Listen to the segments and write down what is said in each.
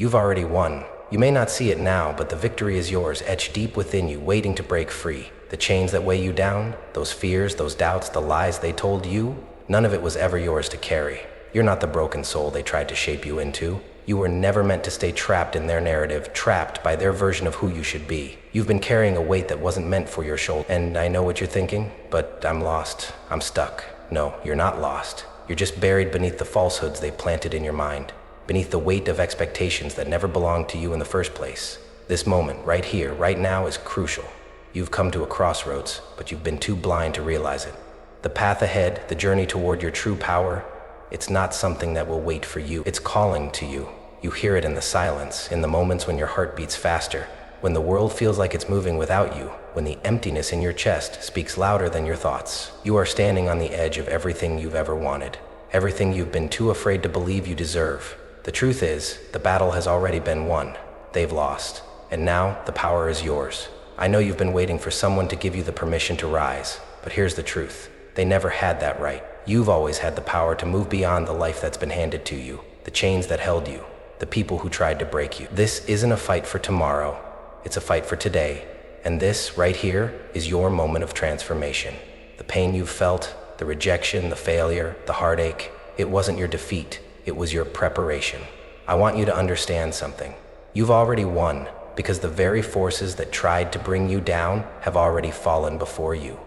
You've already won. You may not see it now, but the victory is yours, etched deep within you, waiting to break free. The chains that weigh you down, those fears, those doubts, the lies they told you, none of it was ever yours to carry. You're not the broken soul they tried to shape you into. You were never meant to stay trapped in their narrative, trapped by their version of who you should be. You've been carrying a weight that wasn't meant for your shoulder. And I know what you're thinking, but I'm lost. I'm stuck. No, you're not lost. You're just buried beneath the falsehoods they've planted in your mind, beneath the weight of expectations that never belonged to you in the first place. This moment, right here, right now, is crucial. You've come to a crossroads, but you've been too blind to realize it. The path ahead, the journey toward your true power, it's not something that will wait for you. It's calling to you. You hear it in the silence, in the moments when your heart beats faster, when the world feels like it's moving without you, when the emptiness in your chest speaks louder than your thoughts. You are standing on the edge of everything you've ever wanted, everything you've been too afraid to believe you deserve. The truth is, the battle has already been won. They've lost. And now, the power is yours. I know you've been waiting for someone to give you the permission to rise, but here's the truth. They never had that right. You've always had the power to move beyond the life that's been handed to you, the chains that held you, the people who tried to break you. This isn't a fight for tomorrow. It's a fight for today. And this, right here, is your moment of transformation. The pain you've felt, the rejection, the failure, the heartache, it wasn't your defeat. It was your preparation. I want you to understand something. You've already won because the very forces that tried to bring you down have already fallen before you.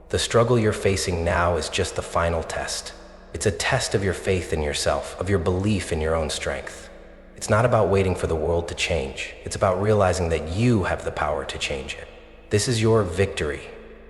The struggle you're facing now is just the final test. It's a test of your faith in yourself, of your belief in your own strength. It's not about waiting for the world to change. It's about realizing that you have the power to change it. This is your victory.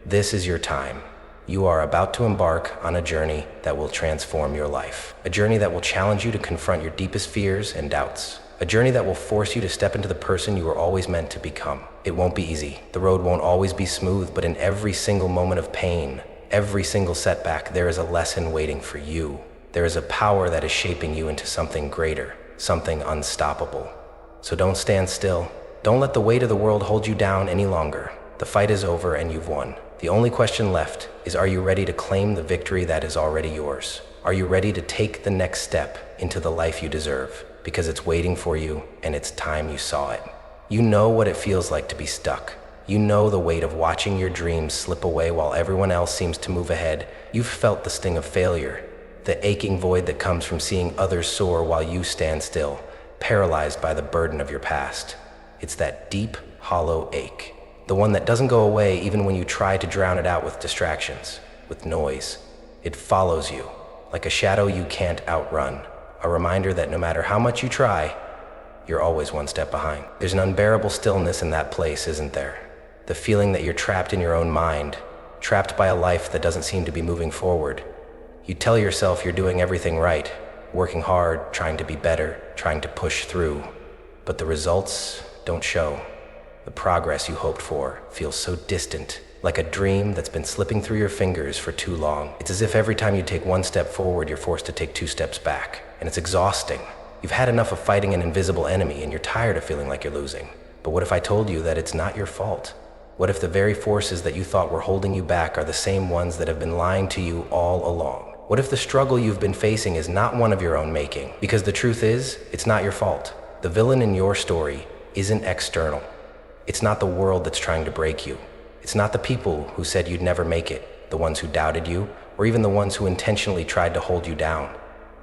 This is your time. You are about to embark on a journey that will transform your life. A journey that will challenge you to confront your deepest fears and doubts. A journey that will force you to step into the person you were always meant to become. It won't be easy. The road won't always be smooth, but in every single moment of pain, every single setback, there is a lesson waiting for you. There is a power that is shaping you into something greater, something unstoppable. So don't stand still. Don't let the weight of the world hold you down any longer. The fight is over and you've won. The only question left is, are you ready to claim the victory that is already yours? Are you ready to take the next step into the life you deserve? Because it's waiting for you and it's time you saw it. You know what it feels like to be stuck. You know the weight of watching your dreams slip away while everyone else seems to move ahead. You've felt the sting of failure, the aching void that comes from seeing others soar while you stand still, paralyzed by the burden of your past. It's that deep, hollow ache. The one that doesn't go away even when you try to drown it out with distractions, with noise. It follows you, like a shadow you can't outrun, a reminder that no matter how much you try, you're always one step behind. There's an unbearable stillness in that place, isn't there? The feeling that you're trapped in your own mind, trapped by a life that doesn't seem to be moving forward. You tell yourself you're doing everything right, working hard, trying to be better, trying to push through, but the results don't show. The progress you hoped for feels so distant, like a dream that's been slipping through your fingers for too long. It's as if every time you take one step forward, you're forced to take 2 steps back, and it's exhausting. You've had enough of fighting an invisible enemy, and you're tired of feeling like you're losing. But what if I told you that it's not your fault? What if the very forces that you thought were holding you back are the same ones that have been lying to you all along? What if the struggle you've been facing is not one of your own making? Because the truth is, it's not your fault. The villain in your story isn't external. It's not the world that's trying to break you. It's not the people who said you'd never make it, the ones who doubted you, or even the ones who intentionally tried to hold you down.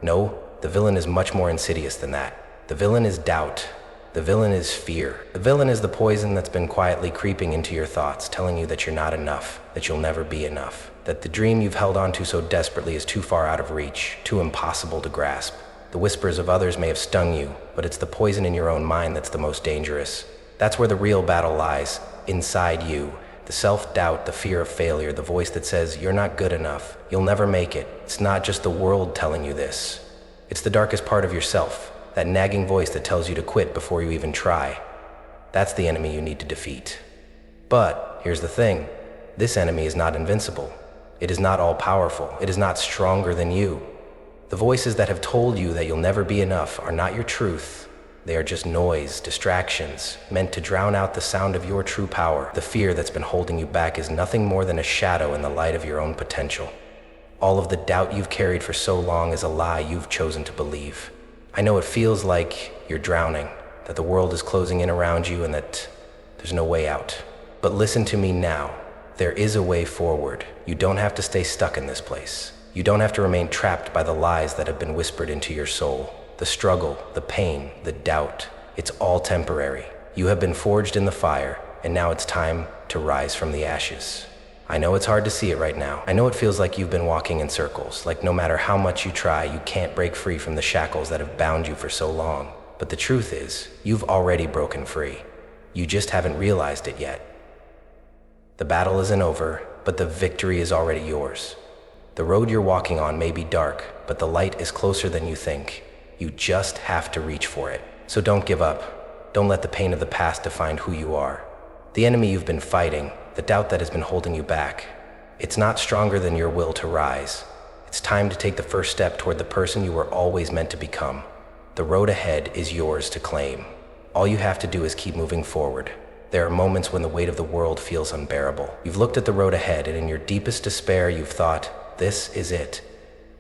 No, the villain is much more insidious than that. The villain is doubt. The villain is fear. The villain is the poison that's been quietly creeping into your thoughts, telling you that you're not enough, that you'll never be enough, that the dream you've held onto so desperately is too far out of reach, too impossible to grasp. The whispers of others may have stung you, but it's the poison in your own mind that's the most dangerous. That's where the real battle lies, inside you. The self-doubt, the fear of failure, the voice that says, you're not good enough, you'll never make it. It's not just the world telling you this. It's the darkest part of yourself, that nagging voice that tells you to quit before you even try. That's the enemy you need to defeat. But here's the thing, this enemy is not invincible. It is not all-powerful. It is not stronger than you. The voices that have told you that you'll never be enough are not your truth. They are just noise, distractions, meant to drown out the sound of your true power. The fear that's been holding you back is nothing more than a shadow in the light of your own potential. All of the doubt you've carried for so long is a lie you've chosen to believe. I know it feels like you're drowning, that the world is closing in around you and that there's no way out. But listen to me now. There is a way forward. You don't have to stay stuck in this place. You don't have to remain trapped by the lies that have been whispered into your soul. The struggle, the pain, the doubt, it's all temporary. You have been forged in the fire, and now it's time to rise from the ashes. I know it's hard to see it right now. I know it feels like you've been walking in circles, like no matter how much you try, you can't break free from the shackles that have bound you for so long. But the truth is, you've already broken free. You just haven't realized it yet. The battle isn't over, but the victory is already yours. The road you're walking on may be dark, but the light is closer than you think. You just have to reach for it. So don't give up. Don't let the pain of the past define who you are. The enemy you've been fighting, the doubt that has been holding you back, it's not stronger than your will to rise. It's time to take the first step toward the person you were always meant to become. The road ahead is yours to claim. All you have to do is keep moving forward. There are moments when the weight of the world feels unbearable. You've looked at the road ahead, and in your deepest despair, you've thought, this is it.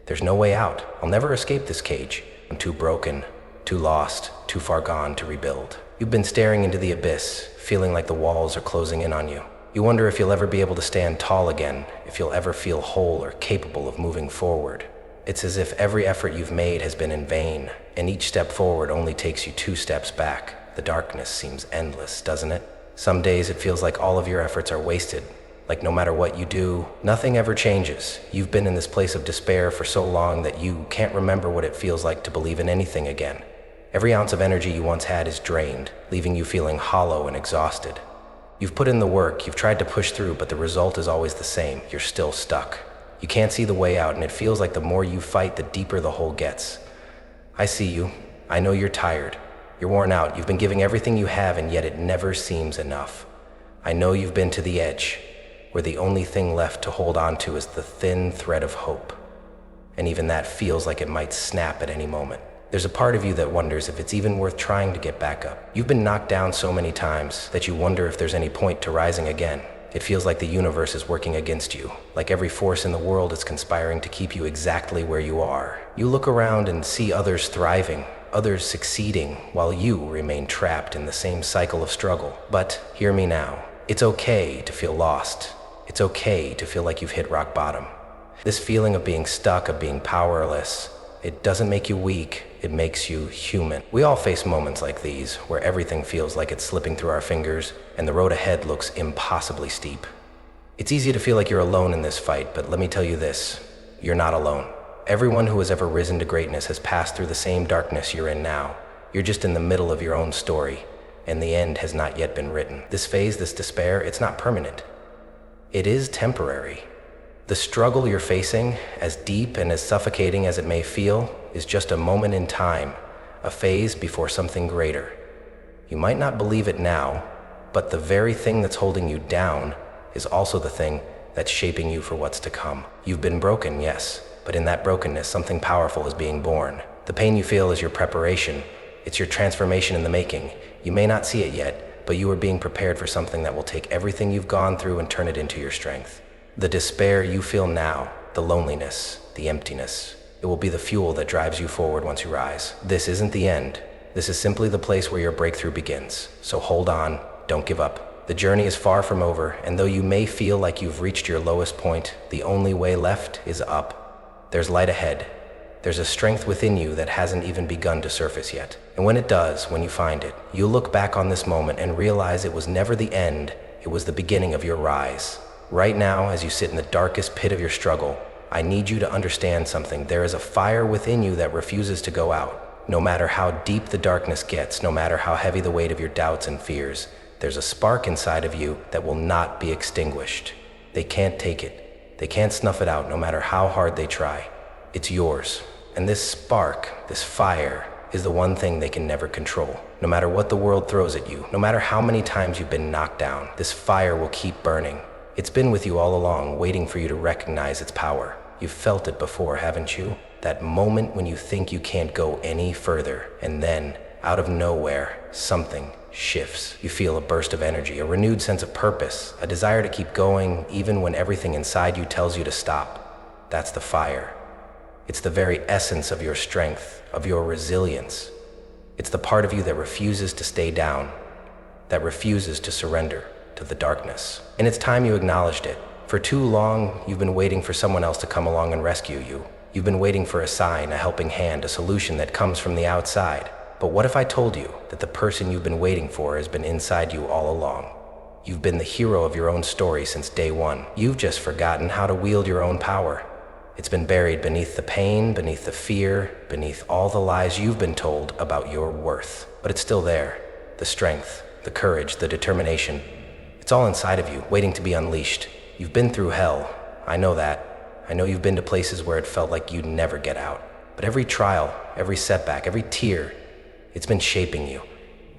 There's no way out. I'll never escape this cage. I'm too broken, too lost, too far gone to rebuild. You've been staring into the abyss, feeling like the walls are closing in on you. You wonder if you'll ever be able to stand tall again, if you'll ever feel whole or capable of moving forward. It's as if every effort you've made has been in vain, and each step forward only takes you 2 steps back. The darkness seems endless, doesn't it? Some days it feels like all of your efforts are wasted, like no matter what you do, nothing ever changes. You've been in this place of despair for so long that you can't remember what it feels like to believe in anything again. Every ounce of energy you once had is drained, leaving you feeling hollow and exhausted. You've put in the work, you've tried to push through, but the result is always the same. You're still stuck. You can't see the way out, and it feels like the more you fight, the deeper the hole gets. I see you. I know you're tired. You're worn out. You've been giving everything you have, and yet it never seems enough. I know you've been to the edge, where the only thing left to hold on to is the thin thread of hope. And even that feels like it might snap at any moment. There's a part of you that wonders if it's even worth trying to get back up. You've been knocked down so many times that you wonder if there's any point to rising again. It feels like the universe is working against you, like every force in the world is conspiring to keep you exactly where you are. You look around and see others thriving, others succeeding, while you remain trapped in the same cycle of struggle. But hear me now. It's okay to feel lost. It's okay to feel like you've hit rock bottom. This feeling of being stuck, of being powerless, it doesn't make you weak, it makes you human. We all face moments like these, where everything feels like it's slipping through our fingers, and the road ahead looks impossibly steep. It's easy to feel like you're alone in this fight, but let me tell you this, you're not alone. Everyone who has ever risen to greatness has passed through the same darkness you're in now. You're just in the middle of your own story, and the end has not yet been written. This phase, this despair, it's not permanent. It is temporary. The struggle you're facing, as deep and as suffocating as it may feel, is just a moment in time, a phase before something greater. You might not believe it now, but the very thing that's holding you down is also the thing that's shaping you for what's to come. You've been broken, yes, but in that brokenness, something powerful is being born. The pain you feel is your preparation. It's your transformation in the making. You may not see it yet, but you are being prepared for something that will take everything you've gone through and turn it into your strength. The despair you feel now, the loneliness, the emptiness, it will be the fuel that drives you forward once you rise. This isn't the end. This is simply the place where your breakthrough begins. So hold on, don't give up. The journey is far from over, and though you may feel like you've reached your lowest point, the only way left is up. There's light ahead. There's a strength within you that hasn't even begun to surface yet. And when it does, when you find it, you'll look back on this moment and realize it was never the end, it was the beginning of your rise. Right now, as you sit in the darkest pit of your struggle, I need you to understand something. There is a fire within you that refuses to go out. No matter how deep the darkness gets, no matter how heavy the weight of your doubts and fears, there's a spark inside of you that will not be extinguished. They can't take it. They can't snuff it out, no matter how hard they try. It's yours. And this spark, this fire, is the one thing they can never control. No matter what the world throws at you, no matter how many times you've been knocked down, this fire will keep burning. It's been with you all along, waiting for you to recognize its power. You've felt it before, haven't you? That moment when you think you can't go any further, and then, out of nowhere, something shifts. You feel a burst of energy, a renewed sense of purpose, a desire to keep going even when everything inside you tells you to stop. That's the fire. It's the very essence of your strength, of your resilience. It's the part of you that refuses to stay down, that refuses to surrender to the darkness. And it's time you acknowledged it. For too long, you've been waiting for someone else to come along and rescue you. You've been waiting for a sign, a helping hand, a solution that comes from the outside. But what if I told you that the person you've been waiting for has been inside you all along? You've been the hero of your own story since day one. You've just forgotten how to wield your own power. It's been buried beneath the pain, beneath the fear, beneath all the lies you've been told about your worth. But it's still there. The strength, the courage, the determination. It's all inside of you, waiting to be unleashed. You've been through hell. I know that. I know you've been to places where it felt like you'd never get out. But every trial, every setback, every tear, it's been shaping you.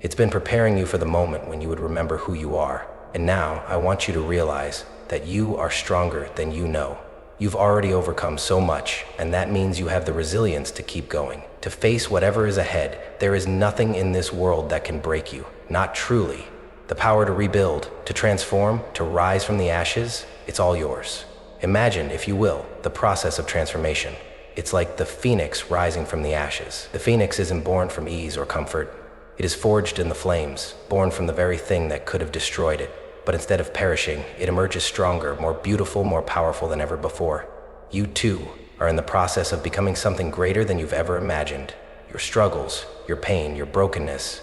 It's been preparing you for the moment when you would remember who you are. And now I want you to realize that you are stronger than you know. You've already overcome so much, and that means you have the resilience to keep going, to face whatever is ahead. There is nothing in this world that can break you, not truly. The power to rebuild, to transform, to rise from the ashes, it's all yours. Imagine, if you will, the process of transformation. It's like the phoenix rising from the ashes. The phoenix isn't born from ease or comfort. It is forged in the flames, born from the very thing that could have destroyed it. But instead of perishing, it emerges stronger, more beautiful, more powerful than ever before. You too are in the process of becoming something greater than you've ever imagined. Your struggles, your pain, your brokenness,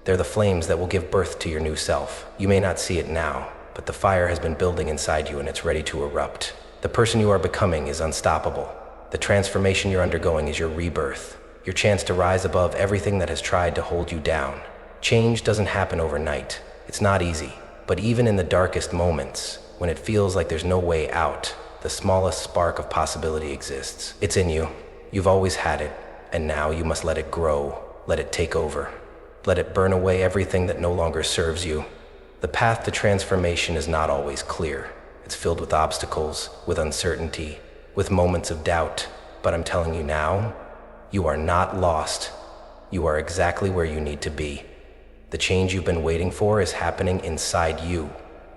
they're the flames that will give birth to your new self. You may not see it now, but the fire has been building inside you and it's ready to erupt. The person you are becoming is unstoppable. The transformation you're undergoing is your rebirth, your chance to rise above everything that has tried to hold you down. Change doesn't happen overnight. It's not easy. But even in the darkest moments, when it feels like there's no way out, the smallest spark of possibility exists. It's in you. You've always had it, and now you must let it grow, let it take over. Let it burn away everything that no longer serves you. The path to transformation is not always clear. It's filled with obstacles, with uncertainty, with moments of doubt. But I'm telling you now, you are not lost. You are exactly where you need to be. The change you've been waiting for is happening inside you,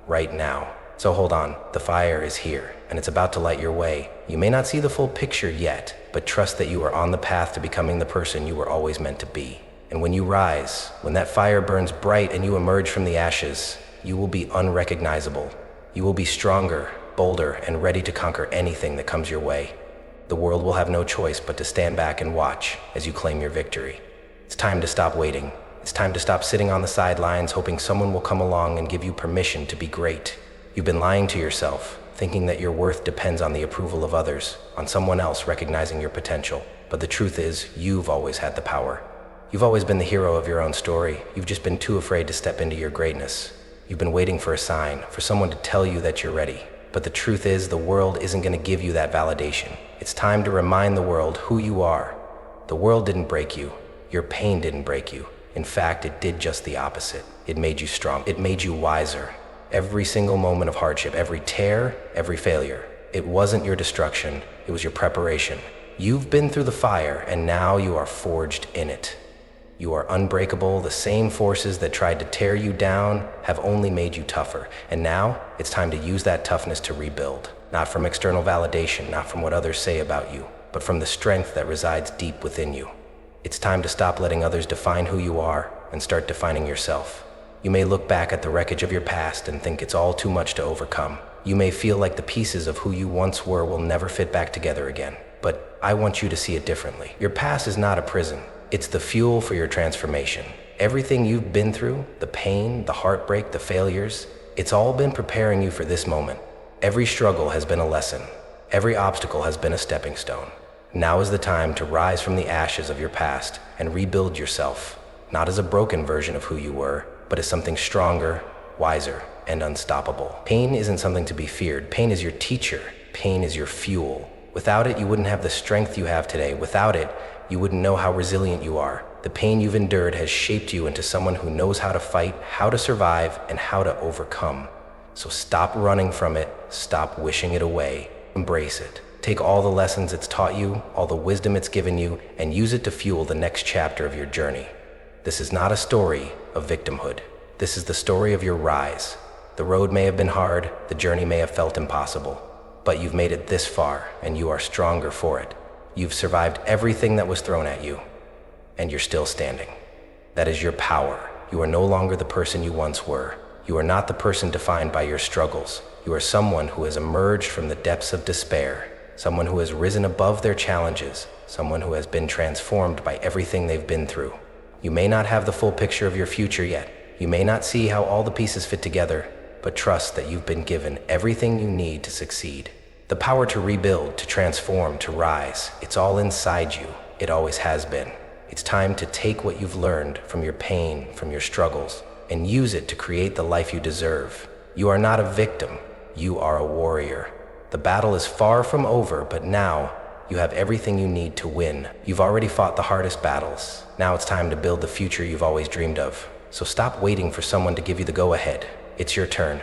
right now. So hold on, the fire is here, and it's about to light your way. You may not see the full picture yet, but trust that you are on the path to becoming the person you were always meant to be. And when you rise, when that fire burns bright and you emerge from the ashes, you will be unrecognizable. You will be stronger, bolder, and ready to conquer anything that comes your way. The world will have no choice but to stand back and watch as you claim your victory. It's time to stop waiting. It's time to stop sitting on the sidelines hoping someone will come along and give you permission to be great. You've been lying to yourself, thinking that your worth depends on the approval of others, on someone else recognizing your potential. But the truth is, you've always had the power. You've always been the hero of your own story. You've just been too afraid to step into your greatness. You've been waiting for a sign, for someone to tell you that you're ready. But the truth is, the world isn't going to give you that validation. It's time to remind the world who you are. The world didn't break you. Your pain didn't break you. In fact, it did just the opposite. It made you strong. It made you wiser. Every single moment of hardship, every tear, every failure, it wasn't your destruction, it was your preparation. You've been through the fire, and now you are forged in it. You are unbreakable. The same forces that tried to tear you down have only made you tougher. And now, it's time to use that toughness to rebuild. Not from external validation, not from what others say about you, but from the strength that resides deep within you. It's time to stop letting others define who you are and start defining yourself. You may look back at the wreckage of your past and think it's all too much to overcome. You may feel like the pieces of who you once were will never fit back together again. But I want you to see it differently. Your past is not a prison. It's the fuel for your transformation. Everything you've been through, the pain, the heartbreak, the failures, it's all been preparing you for this moment. Every struggle has been a lesson. Every obstacle has been a stepping stone. Now is the time to rise from the ashes of your past and rebuild yourself, not as a broken version of who you were, but as something stronger, wiser, and unstoppable. Pain isn't something to be feared. Pain is your teacher. Pain is your fuel. Without it, you wouldn't have the strength you have today. Without it, you wouldn't know how resilient you are. The pain you've endured has shaped you into someone who knows how to fight, how to survive, and how to overcome. So stop running from it. Stop wishing it away. Embrace it. Take all the lessons it's taught you, all the wisdom it's given you, and use it to fuel the next chapter of your journey. This is not a story of victimhood. This is the story of your rise. The road may have been hard, the journey may have felt impossible, but you've made it this far, and you are stronger for it. You've survived everything that was thrown at you, and you're still standing. That is your power. You are no longer the person you once were. You are not the person defined by your struggles. You are someone who has emerged from the depths of despair, someone who has risen above their challenges, someone who has been transformed by everything they've been through. You may not have the full picture of your future yet. You may not see how all the pieces fit together, but trust that you've been given everything you need to succeed. The power to rebuild, to transform, to rise, it's all inside you. It always has been. It's time to take what you've learned from your pain, from your struggles, and use it to create the life you deserve. You are not a victim. You are a warrior. The battle is far from over, but now you have everything you need to win. You've already fought the hardest battles. Now it's time to build the future you've always dreamed of. So stop waiting for someone to give you the go-ahead. It's your turn.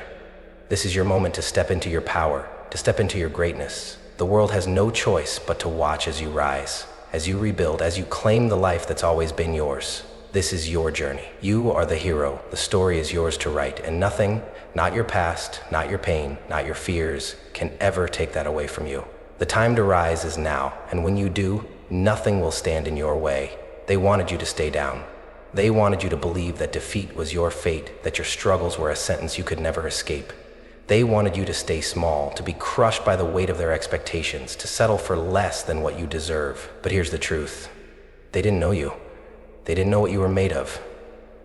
This is your moment to step into your power, to step into your greatness. The world has no choice but to watch as you rise, as you rebuild, as you claim the life that's always been yours. This is your journey. You are the hero. The story is yours to write, and nothing, not your past, not your pain, not your fears, can ever take that away from you. The time to rise is now, and when you do, nothing will stand in your way. They wanted you to stay down. They wanted you to believe that defeat was your fate, that your struggles were a sentence you could never escape. They wanted you to stay small, to be crushed by the weight of their expectations, to settle for less than what you deserve. But here's the truth. They didn't know you. They didn't know what you were made of.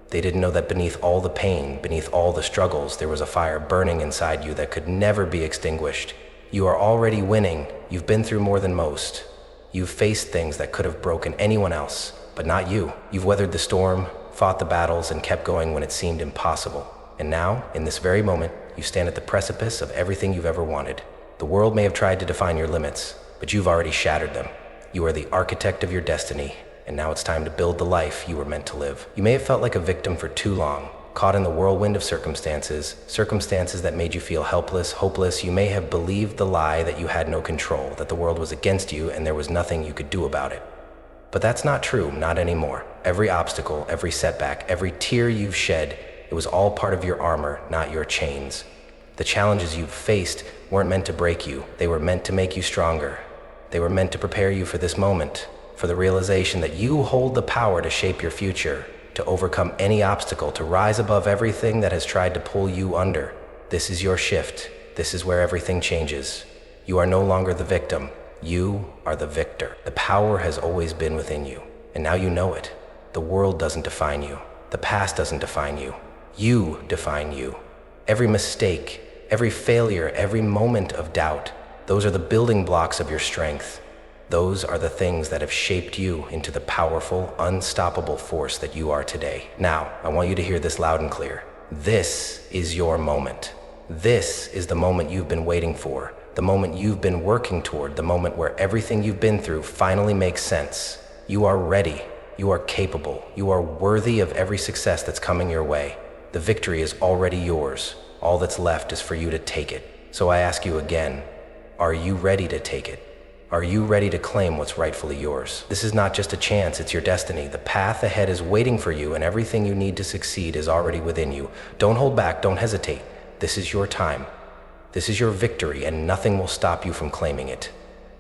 They didn't know that beneath all the pain, beneath all the struggles, there was a fire burning inside you that could never be extinguished. You are already winning. You've been through more than most. You've faced things that could have broken anyone else, but not you. You've weathered the storm, fought the battles, and kept going when it seemed impossible. And now, in this very moment, you stand at the precipice of everything you've ever wanted. The world may have tried to define your limits, but you've already shattered them. You are the architect of your destiny, and now it's time to build the life you were meant to live. You may have felt like a victim for too long, caught in the whirlwind of circumstances that made you feel helpless, hopeless. You may have believed the lie that you had no control, that the world was against you and there was nothing you could do about it. But that's not true, not anymore. Every obstacle, every setback, every tear you've shed, it was all part of your armor, not your chains. The challenges you've faced weren't meant to break you. They were meant to make you stronger. They were meant to prepare you for this moment, for the realization that you hold the power to shape your future, to overcome any obstacle, to rise above everything that has tried to pull you under. This is your shift. This is where everything changes. You are no longer the victim. You are the victor. The power has always been within you, and now you know it. The world doesn't define you. The past doesn't define you. You define you. Every mistake, every failure, every moment of doubt, those are the building blocks of your strength. Those are the things that have shaped you into the powerful, unstoppable force that you are today. Now, I want you to hear this loud and clear. This is your moment. This is the moment you've been waiting for, the moment you've been working toward, the moment where everything you've been through finally makes sense. You are ready. You are capable. You are worthy of every success that's coming your way. The victory is already yours. All that's left is for you to take it. So I ask you again, are you ready to take it? Are you ready to claim what's rightfully yours? This is not just a chance, it's your destiny. The path ahead is waiting for you, and everything you need to succeed is already within you. Don't hold back, don't hesitate. This is your time. This is your victory, and nothing will stop you from claiming it.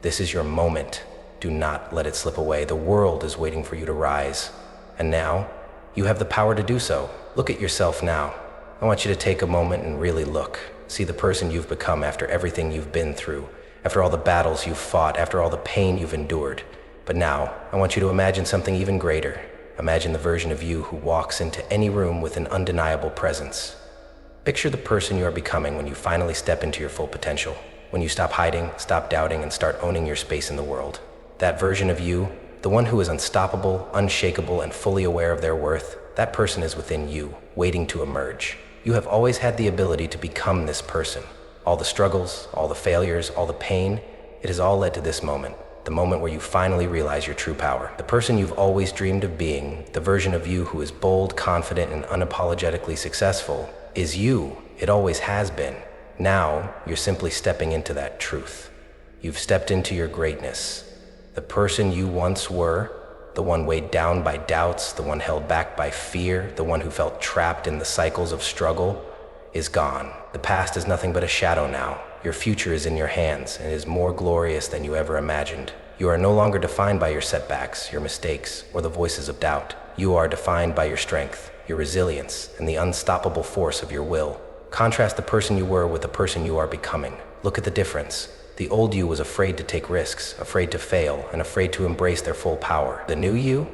This is your moment. Do not let it slip away. The world is waiting for you to rise. And now, you have the power to do so. Look at yourself now. I want you to take a moment and really look. See the person you've become after everything you've been through, after all the battles you've fought, after all the pain you've endured. But now, I want you to imagine something even greater. Imagine the version of you who walks into any room with an undeniable presence. Picture the person you are becoming when you finally step into your full potential, when you stop hiding, stop doubting, and start owning your space in the world. That version of you, the one who is unstoppable, unshakable, and fully aware of their worth, that person is within you, waiting to emerge. You have always had the ability to become this person. All the struggles, all the failures, all the pain, it has all led to this moment, the moment where you finally realize your true power. The person you've always dreamed of being, the version of you who is bold, confident, and unapologetically successful, is you. It always has been. Now, you're simply stepping into that truth. You've stepped into your greatness. The person you once were, the one weighed down by doubts, the one held back by fear, the one who felt trapped in the cycles of struggle, is gone. The past is nothing but a shadow now. Your future is in your hands and is more glorious than you ever imagined. You are no longer defined by your setbacks, your mistakes, or the voices of doubt. You are defined by your strength, your resilience, and the unstoppable force of your will. Contrast the person you were with the person you are becoming. Look at the difference. The old you was afraid to take risks, afraid to fail, and afraid to embrace their full power. The new you?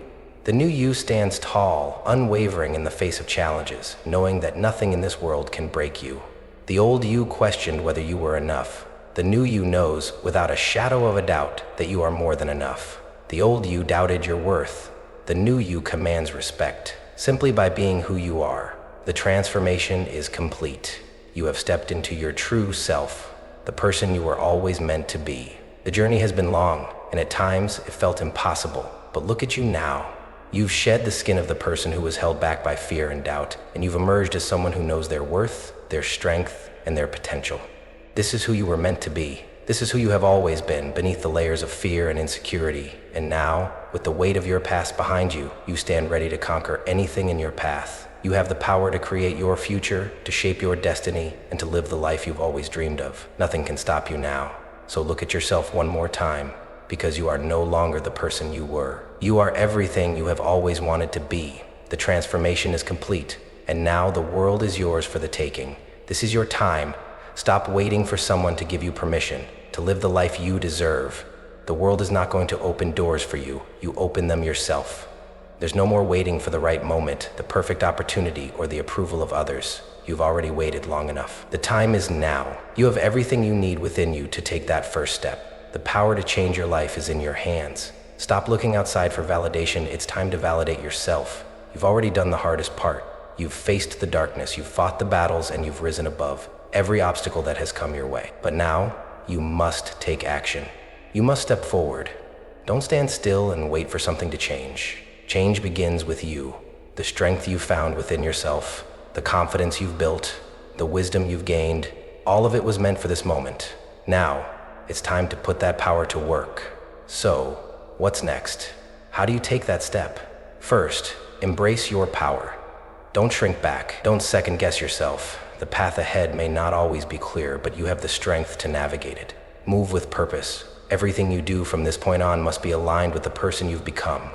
The new you stands tall, unwavering in the face of challenges, knowing that nothing in this world can break you. The old you questioned whether you were enough. The new you knows, without a shadow of a doubt, that you are more than enough. The old you doubted your worth. The new you commands respect, simply by being who you are. The transformation is complete. You have stepped into your true self, the person you were always meant to be. The journey has been long, and at times it felt impossible. But look at you now. You've shed the skin of the person who was held back by fear and doubt, and you've emerged as someone who knows their worth, their strength, and their potential. This is who you were meant to be. This is who you have always been, beneath the layers of fear and insecurity. And now, with the weight of your past behind you, you stand ready to conquer anything in your path. You have the power to create your future, to shape your destiny, and to live the life you've always dreamed of. Nothing can stop you now. So look at yourself one more time, because you are no longer the person you were. You are everything you have always wanted to be. The transformation is complete, and now the world is yours for the taking. This is your time. Stop waiting for someone to give you permission to live the life you deserve. The world is not going to open doors for you. You open them yourself. There's no more waiting for the right moment, the perfect opportunity, or the approval of others. You've already waited long enough. The time is now. You have everything you need within you to take that first step. The power to change your life is in your hands. Stop looking outside for validation. It's time to validate yourself. You've already done the hardest part. You've faced the darkness, you've fought the battles, and you've risen above every obstacle that has come your way. But now, you must take action. You must step forward. Don't stand still and wait for something to change. Change begins with you. The strength you've found within yourself, the confidence you've built, the wisdom you've gained, all of it was meant for this moment. Now, it's time to put that power to work. So, what's next? How do you take that step? First, embrace your power. Don't shrink back. Don't second guess yourself. The path ahead may not always be clear, but you have the strength to navigate it. Move with purpose. Everything you do from this point on must be aligned with the person you've become.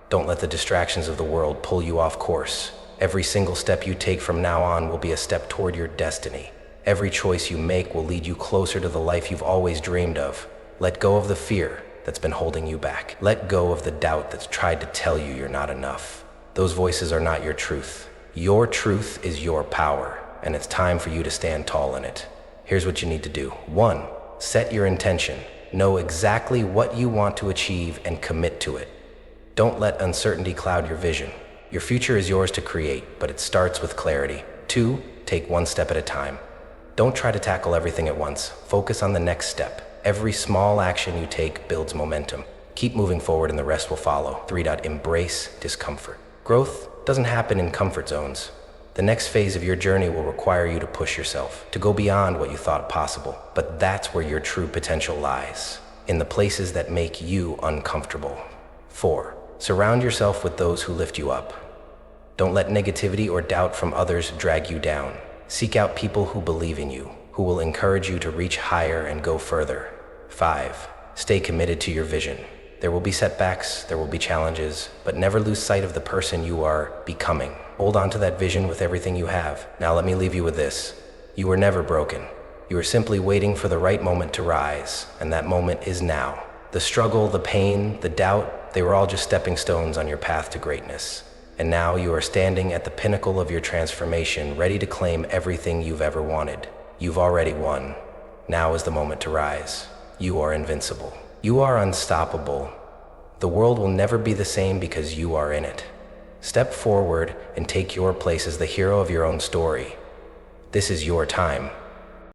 Don't let the distractions of the world pull you off course. Every single step you take from now on will be a step toward your destiny. Every choice you make will lead you closer to the life you've always dreamed of. Let go of the fear that's been holding you back. Let go of the doubt that's tried to tell you you're not enough. Those voices are not your truth. Your truth is your power, and it's time for you to stand tall in it. Here's what you need to do. 1. Set your intention. Know exactly what you want to achieve and commit to it. Don't let uncertainty cloud your vision. Your future is yours to create, but it starts with clarity. 2. Take one step at a time. Don't try to tackle everything at once. Focus on the next step. Every small action you take builds momentum. Keep moving forward and the rest will follow. 3. Embrace discomfort. Growth doesn't happen in comfort zones. The next phase of your journey will require you to push yourself, to go beyond what you thought possible. But that's where your true potential lies, in the places that make you uncomfortable. 4. Surround yourself with those who lift you up. Don't let negativity or doubt from others drag you down. Seek out people who believe in you, who will encourage you to reach higher and go further. 5. Stay committed to your vision. There will be setbacks, there will be challenges, but never lose sight of the person you are becoming. Hold on to that vision with everything you have. Now let me leave you with this. You were never broken. You are simply waiting for the right moment to rise, and that moment is now. The struggle, the pain, the doubt, they were all just stepping stones on your path to greatness. And now you are standing at the pinnacle of your transformation, ready to claim everything you've ever wanted. You've already won. Now is the moment to rise. You are invincible. You are unstoppable. The world will never be the same because you are in it. Step forward and take your place as the hero of your own story. This is your time.